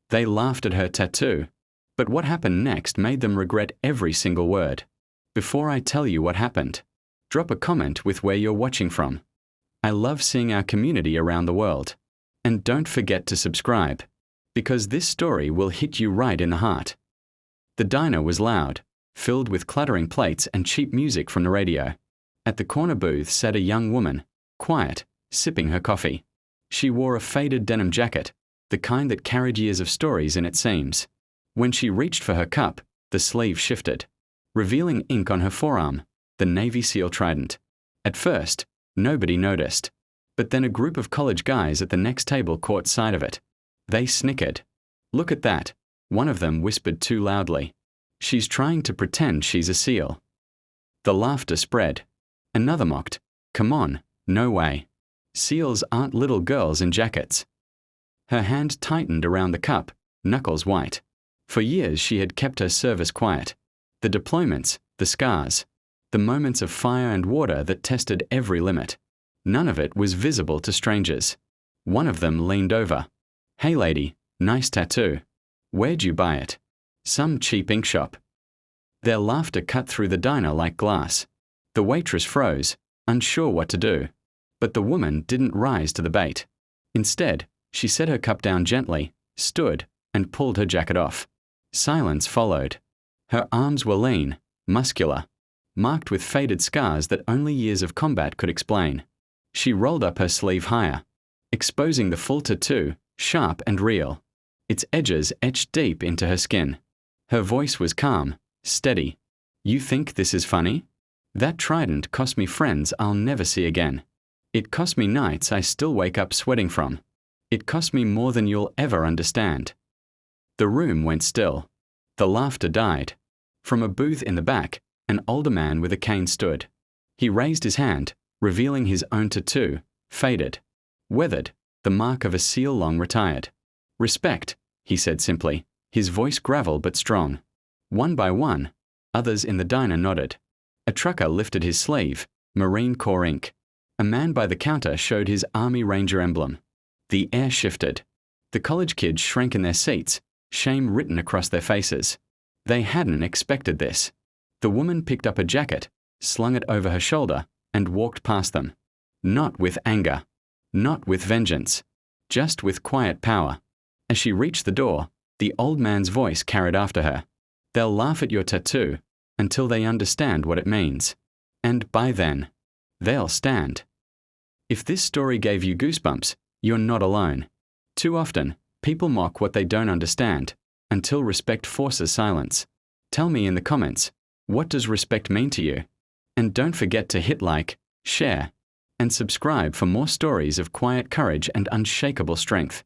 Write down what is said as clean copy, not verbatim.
They laughed at her tattoo. But what happened next made them regret every single word. Before I tell you what happened, drop a comment with where you're watching from. I love seeing our community around the world. And don't forget to subscribe, because this story will hit you right in the heart. The diner was loud, filled with clattering plates and cheap music from the radio. At the corner booth sat a young woman, quiet, sipping her coffee. She wore a faded denim jacket, the kind that carried years of stories in its seams. When she reached for her cup, the sleeve shifted, revealing ink on her forearm, the Navy SEAL trident. At first, nobody noticed, but then a group of college guys at the next table caught sight of it. They snickered. "Look at that," one of them whispered too loudly. "She's trying to pretend she's a SEAL." The laughter spread. Another mocked, "Come on, no way. SEALs aren't little girls in jackets." Her hand tightened around the cup, knuckles white. For years she had kept her service quiet. The deployments, the scars, the moments of fire and water that tested every limit. None of it was visible to strangers. One of them leaned over. "Hey lady, nice tattoo. Where'd you buy it?" "Some cheap ink shop." Their laughter cut through the diner like glass. The waitress froze, unsure what to do. But the woman didn't rise to the bait. Instead, she set her cup down gently, stood, and pulled her jacket off. Silence followed. Her arms were lean, muscular, marked with faded scars that only years of combat could explain. She rolled up her sleeve higher, exposing the full tattoo, sharp and real, its edges etched deep into her skin. Her voice was calm, steady. "You think this is funny? That trident cost me friends I'll never see again. It cost me nights I still wake up sweating from. It cost me more than you'll ever understand." The room went still. The laughter died. From a booth in the back, an older man with a cane stood. He raised his hand, revealing his own tattoo, faded, weathered, the mark of a SEAL long retired. "Respect," he said simply, his voice gravel but strong. One by one, others in the diner nodded. A trucker lifted his sleeve, Marine Corps ink. A man by the counter showed his Army Ranger emblem. The air shifted. The college kids shrank in their seats, shame written across their faces. They hadn't expected this. The woman picked up a jacket, slung it over her shoulder, and walked past them. Not with anger, not with vengeance, just with quiet power. As she reached the door, the old man's voice carried after her. "They'll laugh at your tattoo until they understand what it means. And by then, they'll stand." If this story gave you goosebumps, you're not alone. Too often, people mock what they don't understand, until respect forces silence. Tell me in the comments, what does respect mean to you? And don't forget to hit like, share, and subscribe for more stories of quiet courage and unshakable strength.